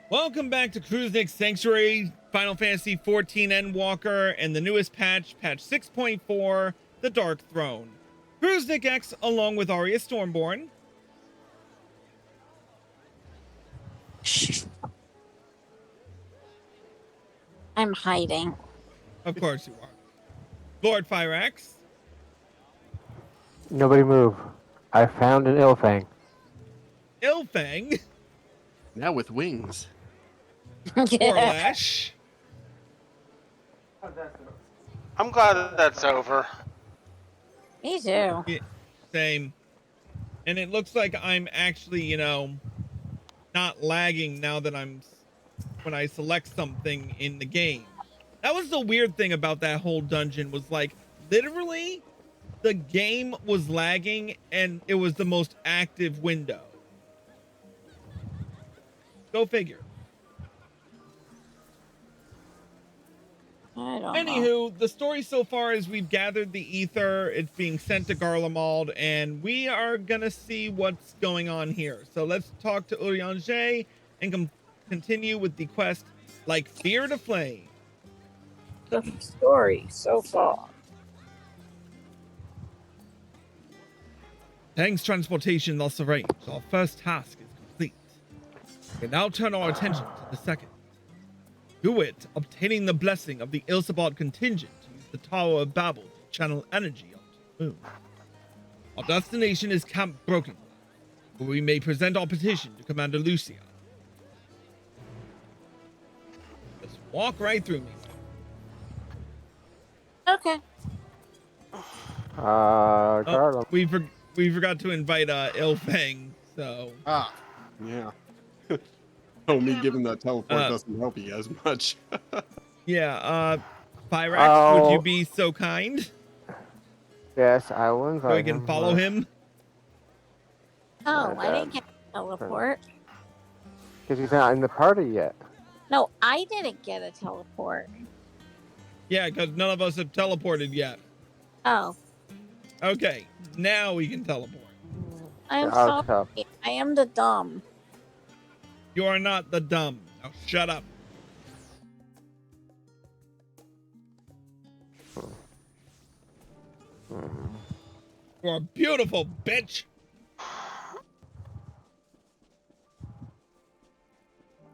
Welcome back to Nick's Sanctuary, Final Fantasy XIV Endwalker, and the newest patch, patch 6.4, The Dark Throne. Nick X, along with Arya Stormborn. I'm hiding. Of course you are. Lord Fyrax. Nobody move. I found an Ilfang. Ilfang. Now with wings. Orlash. I'm glad that's over. Me too. Yeah, same. And it looks like I'm actually, not lagging now that when I select something in the game. That was the weird thing about that whole dungeon, was like, literally, the game was lagging and it was the most active window. Go figure. I don't know. Anywho, the story so far is we've gathered the ether, it's being sent to Garlemald, and we are gonna see what's going on here. So let's talk to Urianger and continue with the quest, Like Fear to Flame. The story so far. Thanks, transportation thus arranged. Our first task is complete. We can now turn our attention to the second. Do it, obtaining the blessing of the Ilsabard contingent to use the Tower of Babel to channel energy onto the moon. Our destination is Camp Broken, where we may present our petition to Commander Lucia. Just walk right through me. Okay. Garland. We forgot to invite Ilfang, so... Ah, yeah. Oh, me giving that teleport doesn't help you as much. Yeah, Fyrax, would you be so kind? Yes, I will invite So we can follow him? Oh, I didn't get a teleport. Because he's not in the party yet. No, I didn't get a teleport. Yeah, because none of us have teleported yet. Oh. Okay, now we can teleport. I am I'll sorry. I am the dumb. You are not the dumb. Now shut up. You are beautiful, bitch.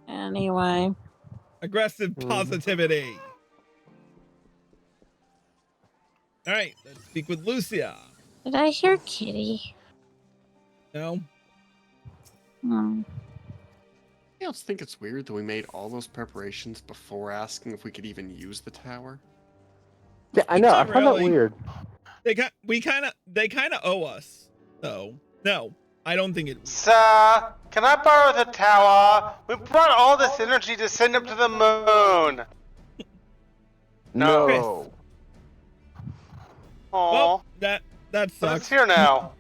Anyway. Aggressive positivity. All right, let's speak with Lucia. Did I hear kitty? No? I also think it's weird that we made all those preparations before asking if we could even use the tower. Yeah, I know. I Not found that really. weird. They kind of owe us. So, no, I don't think it. Sir, can I borrow the tower? We brought all this energy to send up to the moon. No. Aww. Well, that But sucks. it's here now.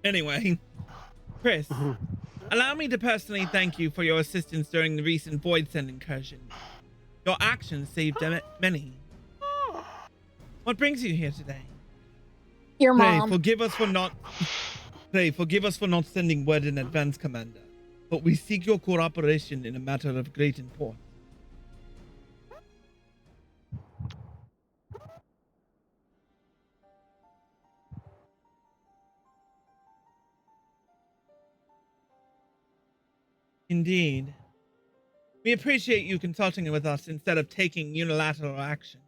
Anyway, Chris, allow me to personally thank you for your assistance during the recent Void Send incursion. Your actions saved many. What brings you here today? Your Pray, mom. forgive us for not sending word in advance, Commander. But we seek your cooperation in a matter of great importance. Indeed. We appreciate you consulting with us instead of taking unilateral action.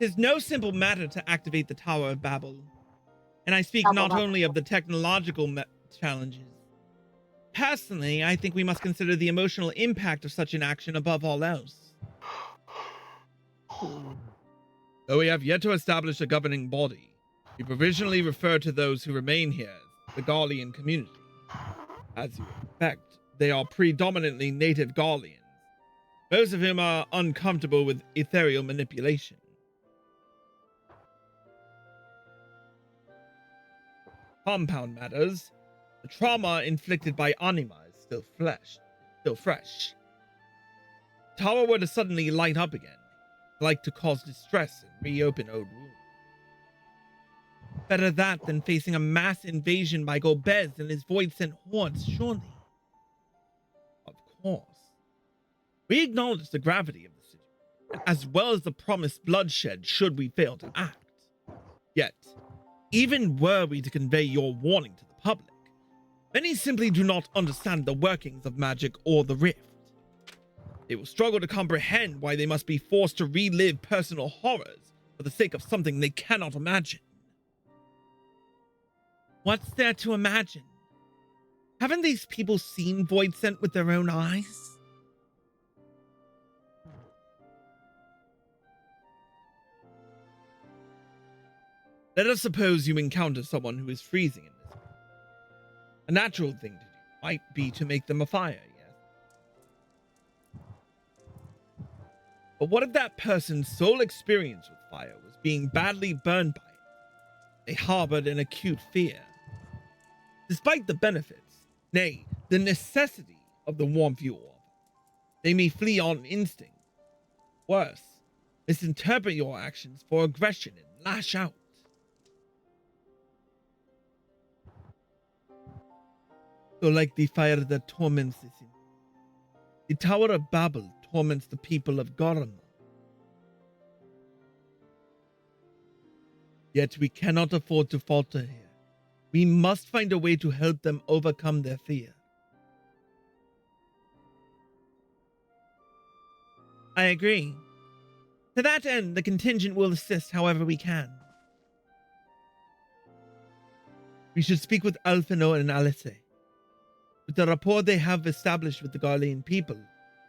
It is no simple matter to activate the Tower of Babel, and I speak not only of the technological challenges. Personally, I think we must consider the emotional impact of such an action above all else. Though we have yet to establish a governing body, we provisionally refer to those who remain here as the Garlean community. As you expect, they are predominantly native Garleans, most of whom are uncomfortable with ethereal manipulation. Compound matters. The trauma inflicted by Anima is still fresh. The tower were to suddenly light up again, like to cause distress and reopen old wounds. Better that than facing a mass invasion by Gobez and his void-sent hordes, surely. course. We acknowledge the gravity of the situation, as well as the promised bloodshed should we fail to act. Yet, even were we to convey your warning to the public, many simply do not understand the workings of magic or the rift. They will struggle to comprehend why they must be forced to relive personal horrors for the sake of something they cannot imagine. What's there to imagine? Haven't these people seen Voidsent with their own eyes? Let us suppose you encounter someone who is freezing in this way. A natural thing to do might be to make them a fire, yes? But what if that person's sole experience with fire was being badly burned by it? They harbored an acute fear. Despite the benefits, nay, the necessity of the warmth you offer, they may flee on instinct. Worse, misinterpret your actions for aggression and lash out. So like the fire that torments the city, the Tower of Babel torments the people of Gorma. Yet we cannot afford to falter here. We must find a way to help them overcome their fear. I agree. To that end, the contingent will assist however we can. We should speak with Alphino and Alice. With the rapport they have established with the Garlean people,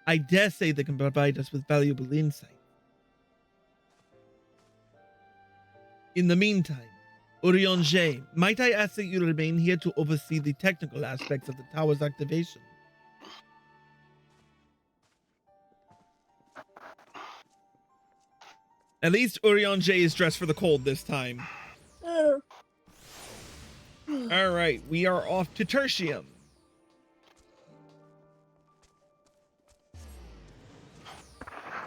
I dare say they can provide us with valuable insight. In the meantime, Urianger, might I ask that you remain here to oversee the technical aspects of the tower's activation? At least Urianger is dressed for the cold this time. Alright, we are off to Tertium.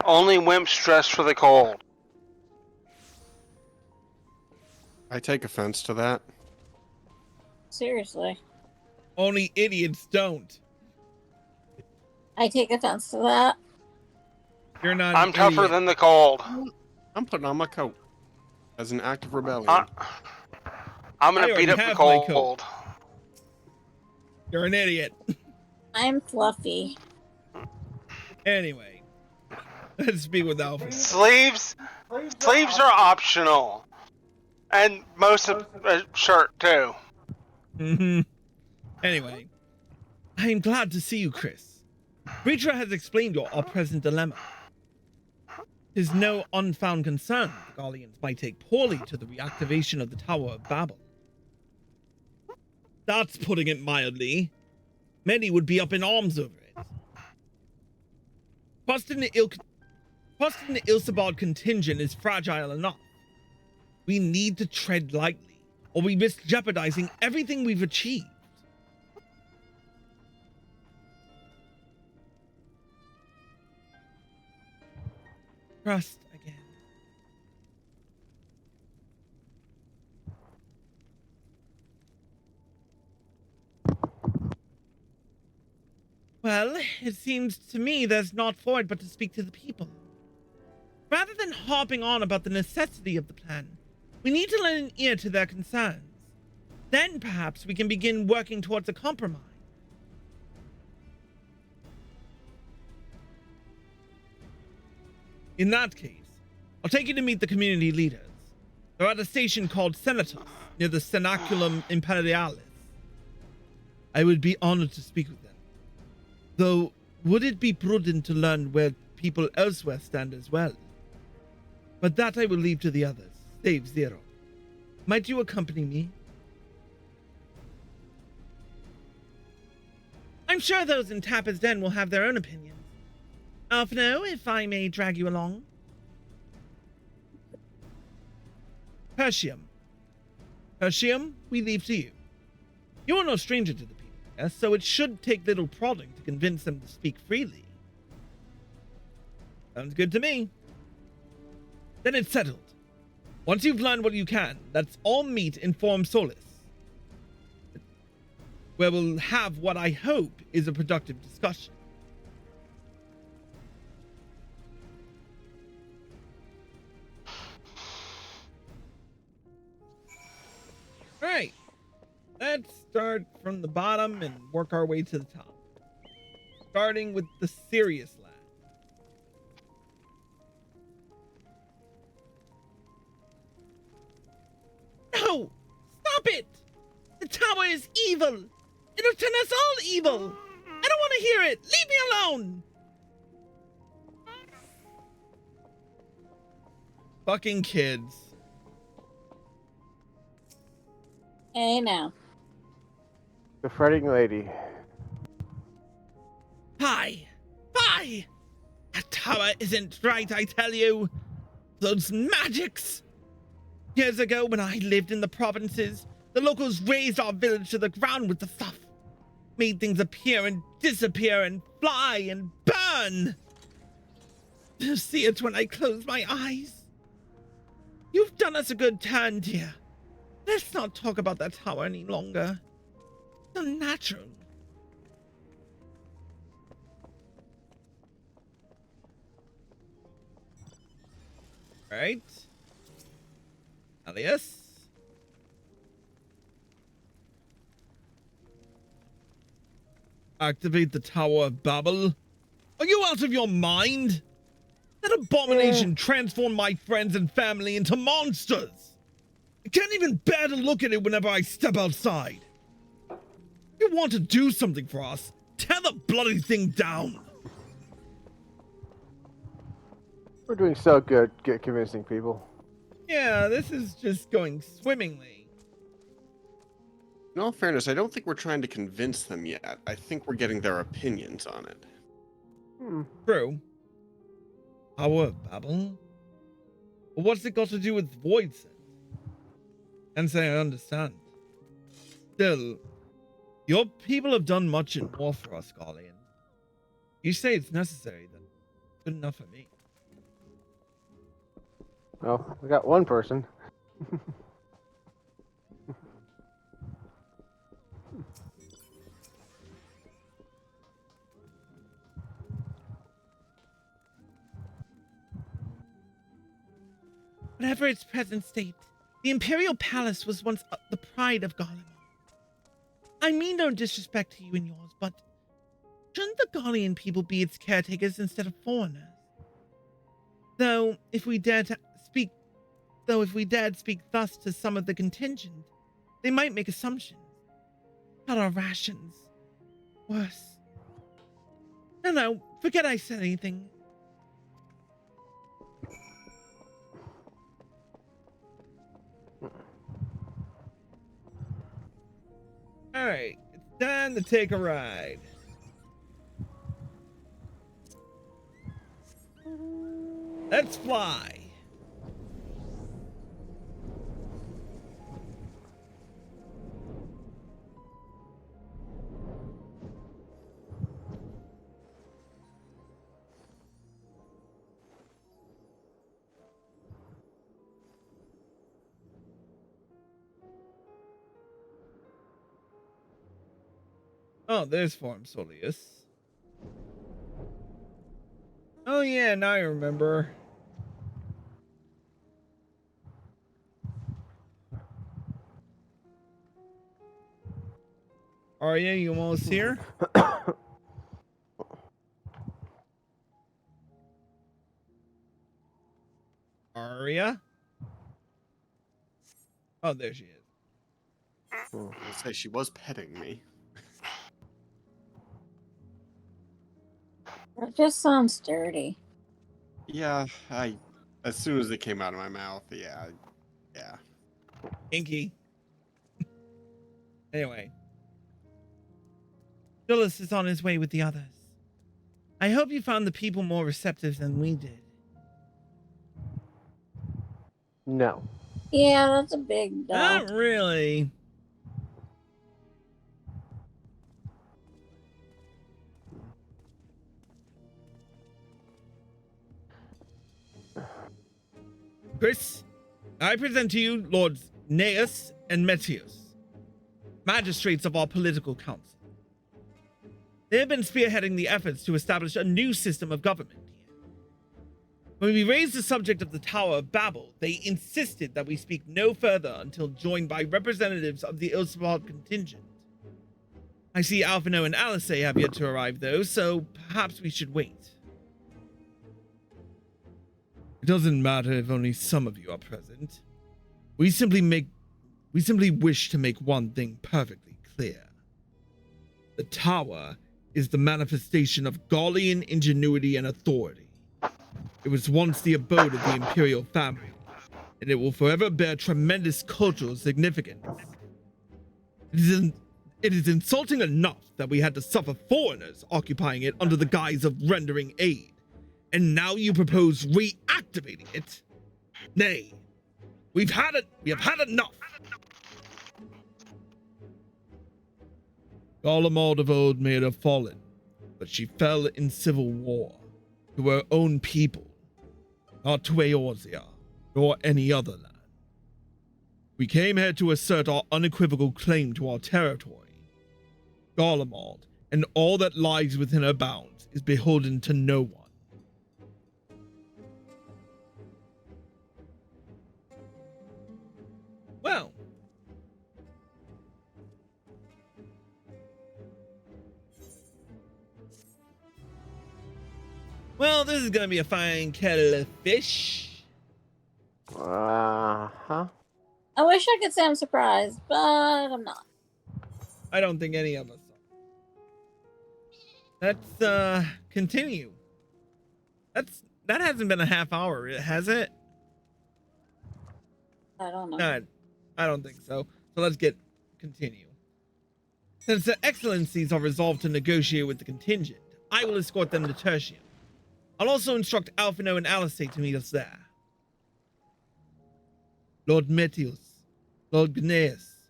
Only wimps dress for the cold. I take offense to that. Seriously. Only idiots don't. I take offense to that. You're not. I'm tougher than the cold. I'm putting on my coat as an act of rebellion. I'm gonna I beat up already the have my cold. You're an idiot. I'm fluffy. Anyway, let's speak with Alpha. Sleeves are optional, and most of a shirt too. Anyway, I am glad to see you, Chris. Breacher has explained your present dilemma. 'Tis no unfound concern the Garleans might take poorly to the reactivation of the Tower of Babel. That's putting it mildly. Many would be up in arms over it. Trust in the Ilsabard contingent is fragile enough. We need to tread lightly, or we risk jeopardizing everything we've achieved. Trust again. Well, it seems to me there's naught for it but to speak to the people. Rather than harping on about the necessity of the plan, we need to lend an ear to their concerns. Then perhaps we can begin working towards a compromise. In that case, I'll take you to meet the community leaders. They're at a station called Senatus, near the Cenaculum Imperialis. I would be honored to speak with them. Though, would it be prudent to learn where people elsewhere stand as well? But that I will leave to the others, save Zero. Might you accompany me? I'm sure those in Tappa's Den will have their own opinions. Alphino, if I may drag you along. Tertium, we leave to you. You are no stranger to the people, yes, so it should take little prodding to convince them to speak freely. Sounds good to me. Then it's settled. Once you've learned what you can, let's all meet in Forum Solis, where we'll have what I hope is a productive discussion. All right. Let's start from the bottom and work our way to the top. Starting with the serious lad. No! Stop it! The tower is evil! It'll turn us all evil! I don't want to hear it! Leave me alone! Fucking kids. Hey now. The fretting lady. Hi! Bye! That tower isn't right, I tell you! Those magics! Years ago, when I lived in the provinces, the locals razed our village to the ground with the stuff. Made things appear and disappear and fly and burn! To see it when I close my eyes. You've done us a good turn, dear. Let's not talk about that tower any longer. It's unnatural. Right. Alias. Activate the Tower of Babel. Are you out of your mind? That abomination transformed my friends and family into monsters. I can't even bear to look at it whenever I step outside. If you want to do something for us, tear the bloody thing down. We're doing so good convincing people. Yeah, this is just going swimmingly. In all fairness, I don't think we're trying to convince them yet. I think we're getting their opinions on it. True. Tower of Babel? But what's it got to do with Void Sense? Can't say I understand. Still, your people have done much and more for us, Guardian. You say it's necessary, then good enough for me. Well, we got one person. Whatever its present state, the Imperial Palace was once the pride of Garlemald. I mean no disrespect to you and yours, but shouldn't the Garlean people be its caretakers instead of foreigners? Though, if we dared speak thus to some of the contingent, they might make assumptions. About our rations. Worse. No, forget I said anything. Alright, it's time to take a ride. Let's fly. Oh, there's Farm Solius. Oh yeah, now I remember. Arya, you almost here? Arya? Oh, there she is. I'll say she was petting me. That just sounds dirty. Yeah, as soon as it came out of my mouth, yeah. Inky. Anyway. Jullus is on his way with the others. I hope you found the people more receptive than we did. No. Yeah, that's a big no. Not really. Chris, I present to you Lords Neus and Metius, magistrates of our political council. They have been spearheading the efforts to establish a new system of government here. When we raised the subject of the Tower of Babel, they insisted that we speak no further until joined by representatives of the Ilsabard contingent. I see Alphino and Alice have yet to arrive, though, so perhaps we should wait. It doesn't matter if only some of you are present. We simply wish to make one thing perfectly clear. The Tower is the manifestation of Gallian ingenuity and authority. It was once the abode of the imperial family, and it will forever bear tremendous cultural significance. It is insulting enough that we had to suffer foreigners occupying it under the guise of rendering aid, and now you propose reactivating it? Nay, we have had enough. Garlemald of old may have fallen, but she fell in civil war to her own people, not to Eorzea, nor any other land. We came here to assert our unequivocal claim to our territory. Garlemald, and all that lies within her bounds, is beholden to no one. Well, this is gonna be a fine kettle of fish. Uh-huh. I wish I could say I'm surprised, but I'm not. I don't think any of us are. Let's continue. That hasn't been a half hour, has it? I don't know. No, I don't think so. So let's continue. Since the excellencies are resolved to negotiate with the contingent, I will escort them to Tertium. I'll also instruct Alphino and Alice to meet us there. Lord Metius, Lord Gneus,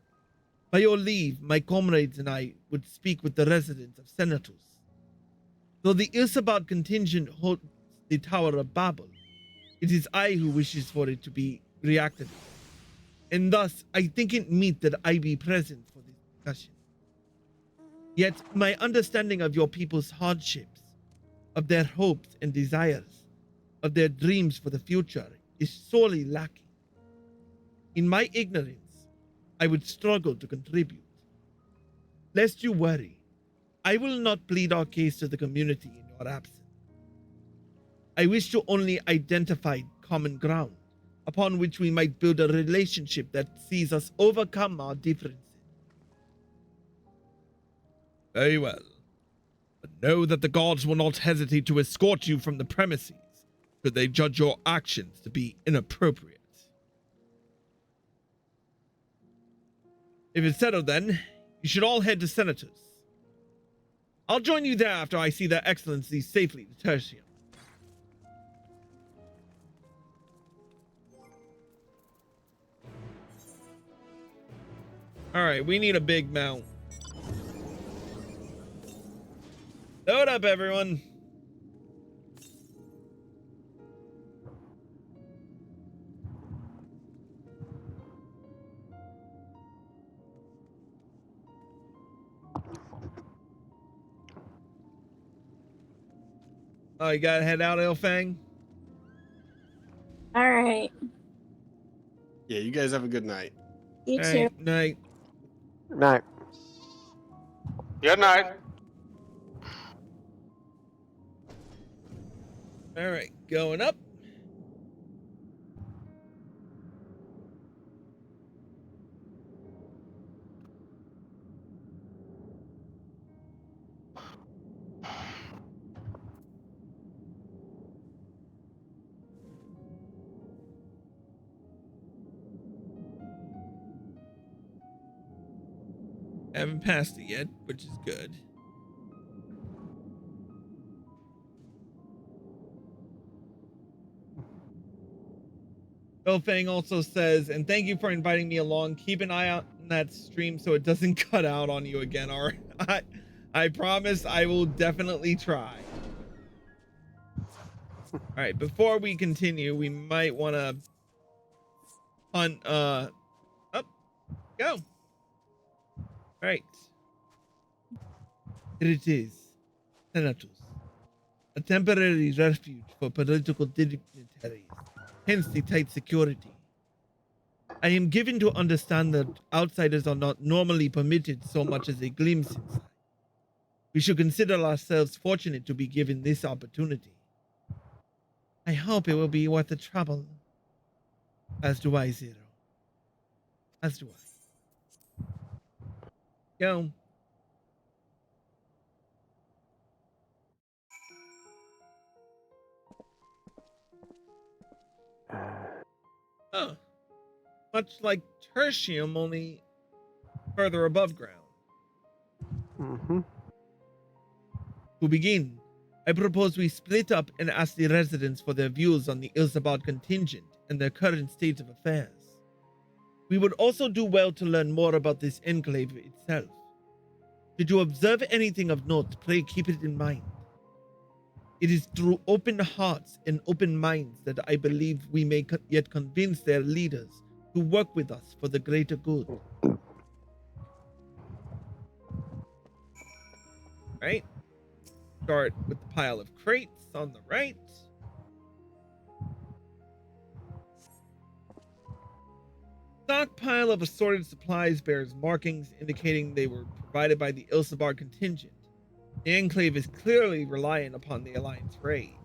by your leave, my comrades and I would speak with the residents of Senatus. Though the Ilsabard contingent holds the Tower of Babel, it is I who wishes for it to be reactivated. And thus, I think it meet that I be present for this discussion. Yet, my understanding of your people's hardships, of their hopes and desires, of their dreams for the future, is sorely lacking. In my ignorance, I would struggle to contribute. Lest you worry, I will not plead our case to the community in your absence. I wish to only identify common ground, upon which we might build a relationship that sees us overcome our differences. Very well. But know that the gods will not hesitate to escort you from the premises, should they judge your actions to be inappropriate. If it's settled then, you should all head to Senatus. I'll join you there after I see their excellencies safely to Tertium. Alright, we need a big mount. Load up, everyone. Oh, you gotta head out, Ilfang? All right. Yeah, you guys have a good night. You All too. right, night. Night. Good night. All right, going up. Haven't passed it yet, which is good. Ilfang also says, and thank you for inviting me along. Keep an eye out on that stream so it doesn't cut out on you again. All right, I promise I will definitely try. All right, before we continue, we might want to hunt. Up, go. All right. Here it is, Senatus. a temporary refuge for political dignitaries, hence the tight security. I am given to understand that outsiders are not normally permitted so much as a glimpse inside. We should consider ourselves fortunate to be given this opportunity. I hope it will be worth the trouble. As do I, Zero. As do I. Go. Oh. Much like Tertium, only further above ground. Mm-hmm. To begin, I propose we split up and ask the residents for their views on the Ilsabad contingent and their current state of affairs. We would also do well to learn more about this enclave itself. Should you observe anything of note, pray keep it in mind. It is through open hearts and open minds that I believe we may yet convince their leaders to work with us for the greater good. Right? Start with the pile of crates on the right. Stockpile of assorted supplies bears markings indicating they were provided by the Ilsabar contingent. The Enclave is clearly reliant upon the Alliance raid.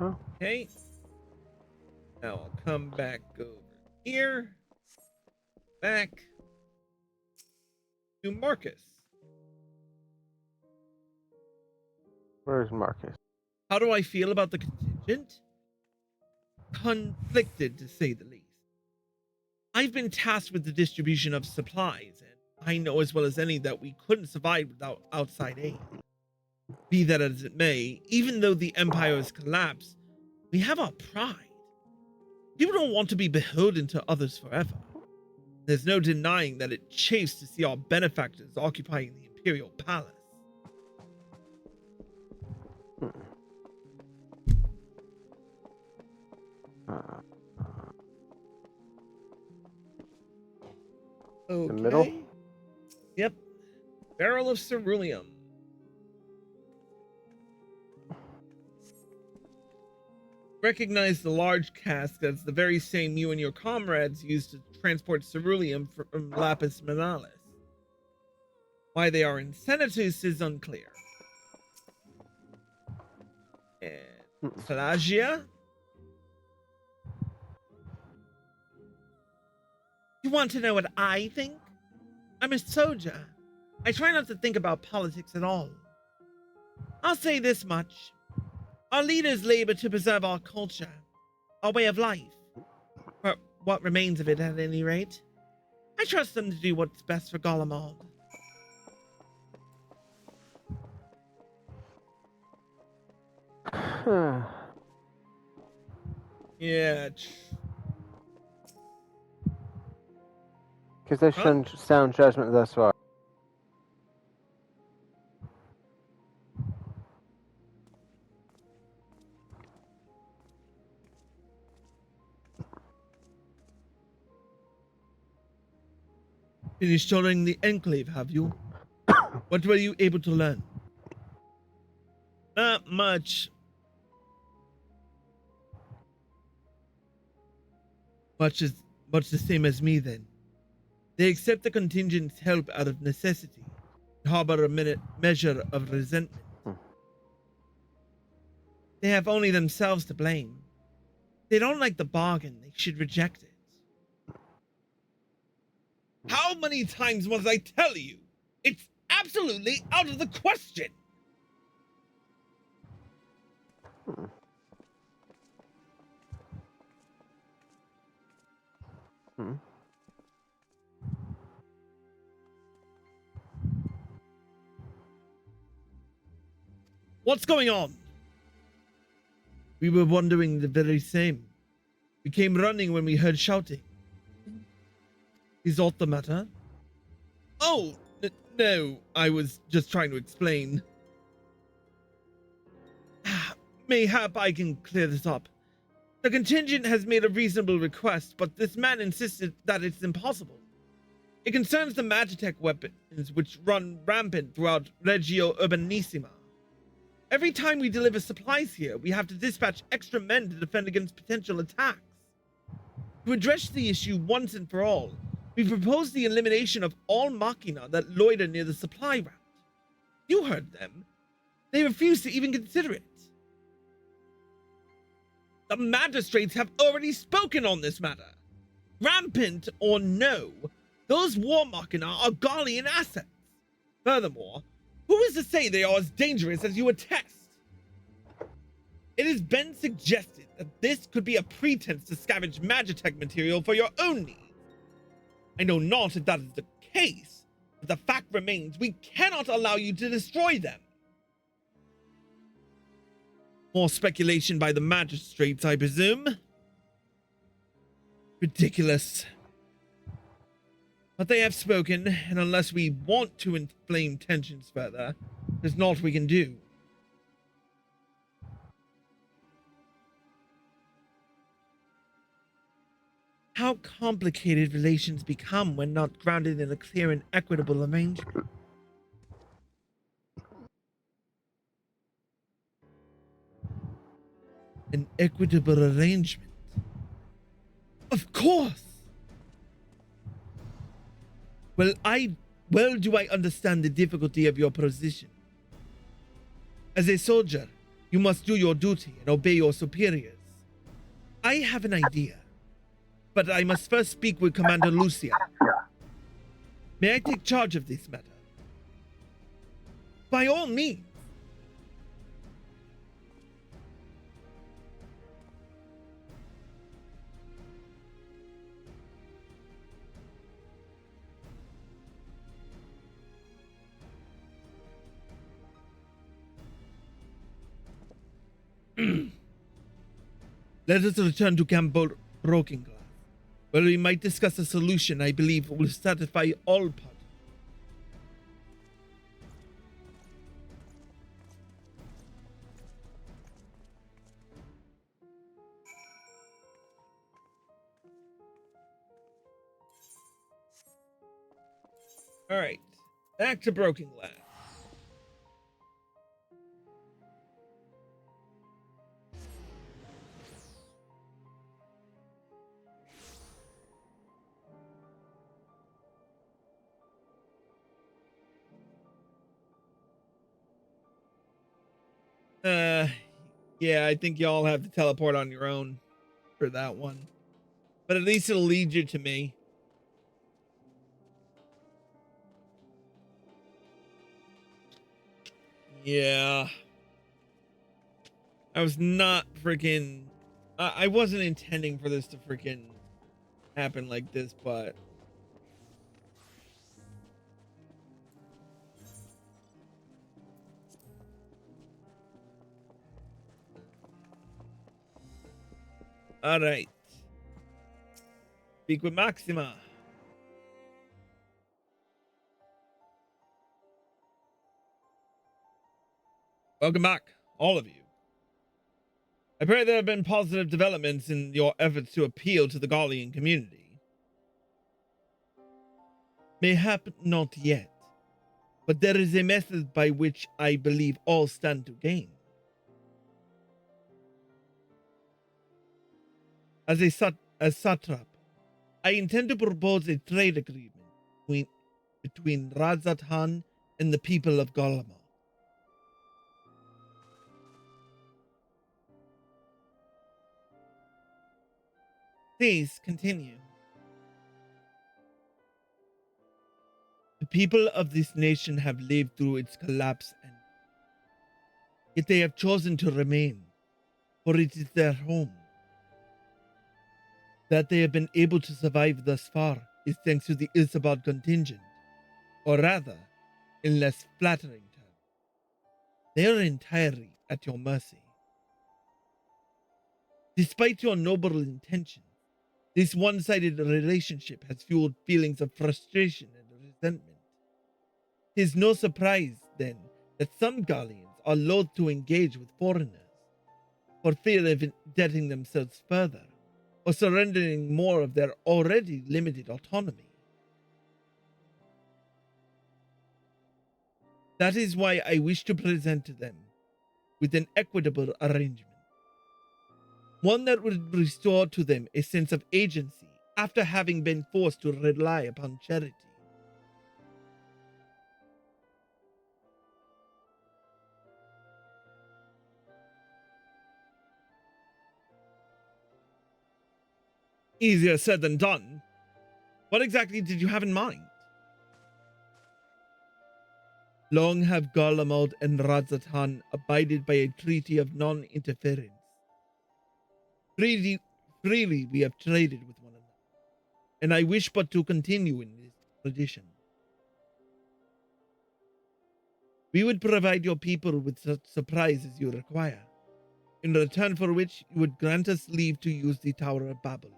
Oh. Okay. Now I'll come back over here. Back to Marcus. Where's Marcus? How do I feel about the contingent? Conflicted, to say the least. I've been tasked with the distribution of supplies, and I know as well as any that we couldn't survive without outside aid. Be that as it may, even though the Empire has collapsed, we have our pride. People don't want to be beholden to others forever. There's no denying that it chafes to see our benefactors occupying the Imperial Palace. Okay. The middle? Yep. Barrel of ceruleum. Recognize the large cask as the very same you and your comrades used to transport ceruleum from Lapis Manalis. Why they are in Senatus is unclear. And Pelagia? You want to know what I think? I'm a soldier. I try not to think about politics at all. I'll say this much. Our leaders labor to preserve our culture, our way of life, or what remains of it at any rate. I trust them to do what's best for Golemald. Yeah. Because they've shown sound judgment thus far. Finished touring the Enclave, have you? What were you able to learn? Not much. Much the same as me, then. They accept the contingent's help out of necessity, and harbor a measure of resentment. They have only themselves to blame. If they don't like the bargain, they should reject it. How many times must I tell you? It's absolutely out of the question! What's going on? We were wondering the very same. We came running when we heard shouting. Is aught the matter? Oh, no, I was just trying to explain. Mayhap I can clear this up. The contingent has made a reasonable request, but this man insisted that it's impossible. It concerns the Magitech weapons which run rampant throughout Regio Urbanissima. Every time we deliver supplies here, we have to dispatch extra men to defend against potential attacks. To address the issue once and for all, we propose the elimination of all machina that loiter near the supply route. You heard them. They refuse to even consider it. The magistrates have already spoken on this matter. Rampant or no, those war machina are Gallian assets. Furthermore, who is to say they are as dangerous as you attest? It has been suggested that this could be a pretense to scavenge Magitech material for your own needs. I know not if that is the case, but the fact remains we cannot allow you to destroy them. More speculation by the magistrates, I presume? Ridiculous. But they have spoken, and unless we want to inflame tensions further, there's naught we can do. How complicated relations become when not grounded in a clear and equitable arrangement. An equitable arrangement. Of course! Well do I understand the difficulty of your position. As a soldier, you must do your duty and obey your superiors. I have an idea, but I must first speak with Commander Lucia. May I take charge of this matter? By all means. Let us return to Camp Broken Glass, where we might discuss a solution I believe will satisfy all parties. All right, back to Broken Glass. Yeah, I think y'all have to teleport on your own for that one. But at least it'll lead you to me. Yeah. I was not freaking... I wasn't intending for this to freaking happen like this, but... Alright. Speak with Maxima. Welcome back, all of you. I pray there have been positive developments in your efforts to appeal to the Gallian community. Mayhap not yet, but there is a method by which I believe all stand to gain. As satrap, I intend to propose a trade agreement between Razat Han and the people of Golama. Please continue. The people of this nation have lived through its collapse, and yet they have chosen to remain, for it is their home. That they have been able to survive thus far is thanks to the Isabad contingent, or rather, in less flattering terms, they are entirely at your mercy. Despite your noble intentions, this one-sided relationship has fueled feelings of frustration and resentment. It is no surprise, then, that some Gallians are loath to engage with foreigners, for fear of indebting themselves further, or surrendering more of their already limited autonomy. That is why I wish to present to them with an equitable arrangement. One that would restore to them a sense of agency after having been forced to rely upon charity. Easier said than done. What exactly did you have in mind? Long have Garlemald and Radzatan abided by a treaty of non-interference. Freely we have traded with one another, and I wish but to continue in this tradition. We would provide your people with such supplies as you require, in return for which you would grant us leave to use the Tower of Babel,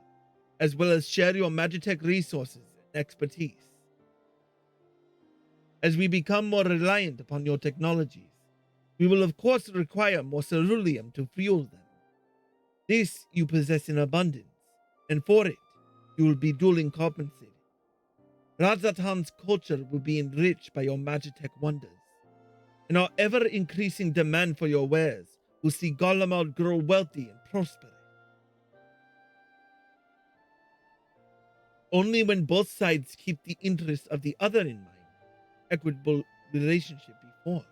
as well as share your Magitech resources and expertise. As we become more reliant upon your technologies, we will of course require more ceruleum to fuel them. This you possess in abundance, and for it, you will be duly compensated. Radzatan's culture will be enriched by your Magitech wonders, and our ever-increasing demand for your wares will see Garlemald grow wealthy and prosperous. Only when both sides keep the interests of the other in mind, equitable relationship be forged.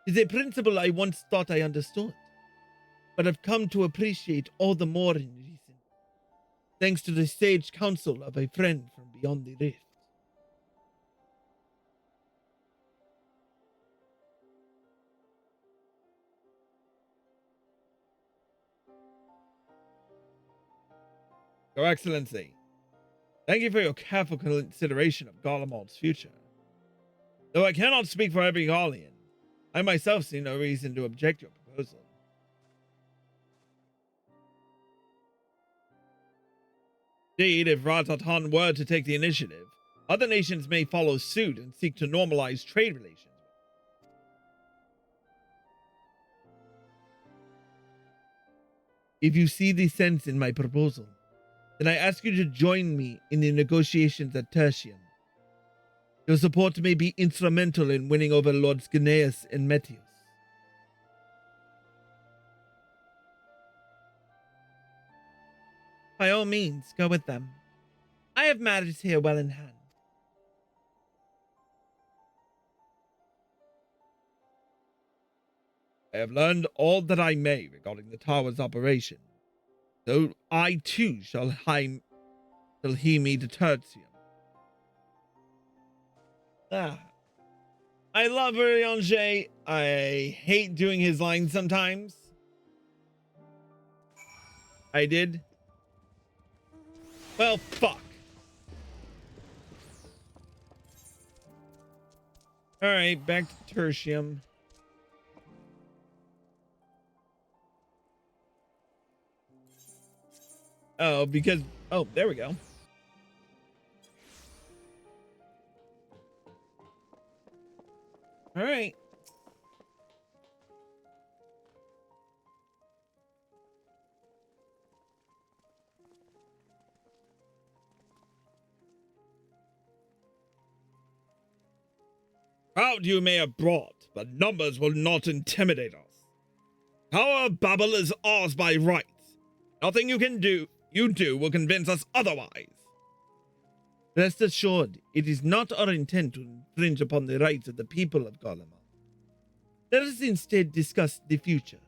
It is a principle I once thought I understood, but have come to appreciate all the more in recent, thanks to the sage counsel of a friend from beyond the rift. Your Excellency, thank you for your careful consideration of Garlemald's future. Though I cannot speak for every Garlean, I myself see no reason to object your proposal. Indeed, if Ratatan were to take the initiative, other nations may follow suit and seek to normalize trade relations. If you see the sense in my proposal, then I ask you to join me in the negotiations at Tertium. Your support may be instrumental in winning over Lords Gneus and Metius. By all means, go with them. I have matters here well in hand. I have learned all that I may regarding the tower's operation, so I too shall heed me to Tertium. I love Urianger. I hate doing his lines sometimes. I did. Well, fuck. Alright, back to Tertium. Oh, because... Oh, there we go. Alright. Crowd you may have brought, but numbers will not intimidate us. Tower of Babel is ours by right. Nothing you do will convince us otherwise. Rest assured, it is not our intent to infringe upon the rights of the people of Garlemald. Let us instead discuss the future.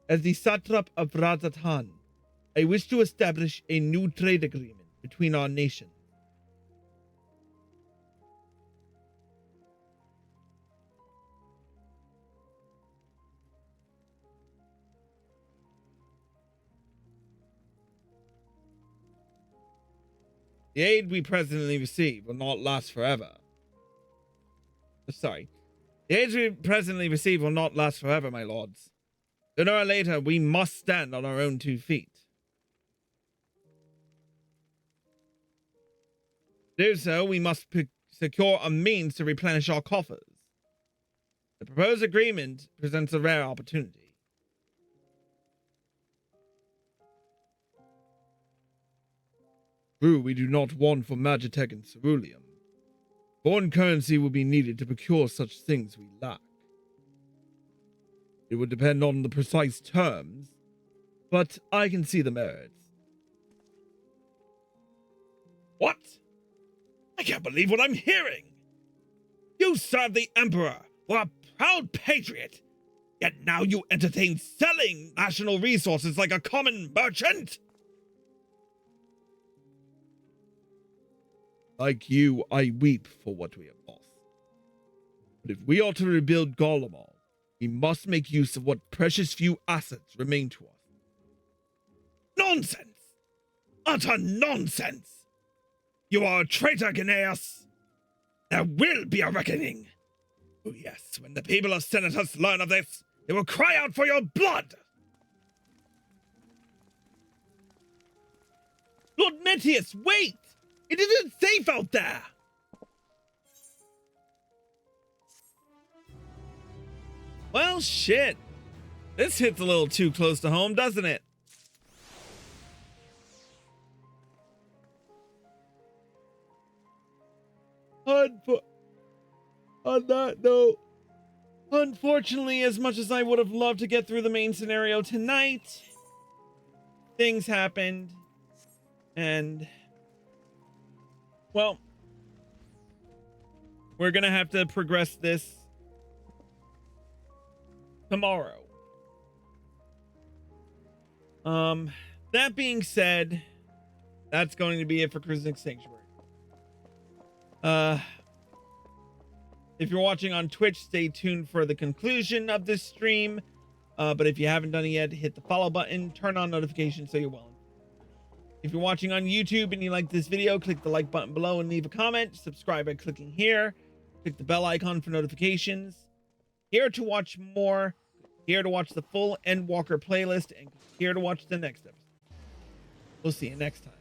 As the satrap of Radzatan, I wish to establish a new trade agreement between our nations. The aid we presently receive will not last forever. Sorry. The aid we presently receive will not last forever, my lords. Sooner or later, we must stand on our own 2 feet. To do so, we must secure a means to replenish our coffers. The proposed agreement presents a rare opportunity. True, we do not want for Magitech and Ceruleum. Foreign currency will be needed to procure such things we lack. It would depend on the precise terms, but I can see the merits. What? I can't believe what I'm hearing! You serve the Emperor, were a proud patriot, yet now you entertain selling national resources like a common merchant? Like you, I weep for what we have lost. But if we are to rebuild Garlemald, we must make use of what precious few assets remain to us. Nonsense! Utter nonsense! You are a traitor, Gnaeus! There will be a reckoning! Oh yes, when the people of Senatus learn of this, they will cry out for your blood! Lord Mentius, wait! It isn't safe out there! Well, shit. This hits a little too close to home, doesn't it? On that note, unfortunately, as much as I would have loved to get through the main scenario tonight, things happened, and, well, we're gonna have to progress this tomorrow. That being said, that's going to be it for Cruising Sanctuary. If you're watching on Twitch, stay tuned for the conclusion of this stream. But if you haven't done it yet, hit the follow button, turn on notifications so you're well. If you're watching on YouTube and you like this video, click the like button below and leave a comment. Subscribe by clicking here. Click the bell icon for notifications. Here to watch more. Here to watch the full Endwalker playlist. And here to watch the next episode. We'll see you next time.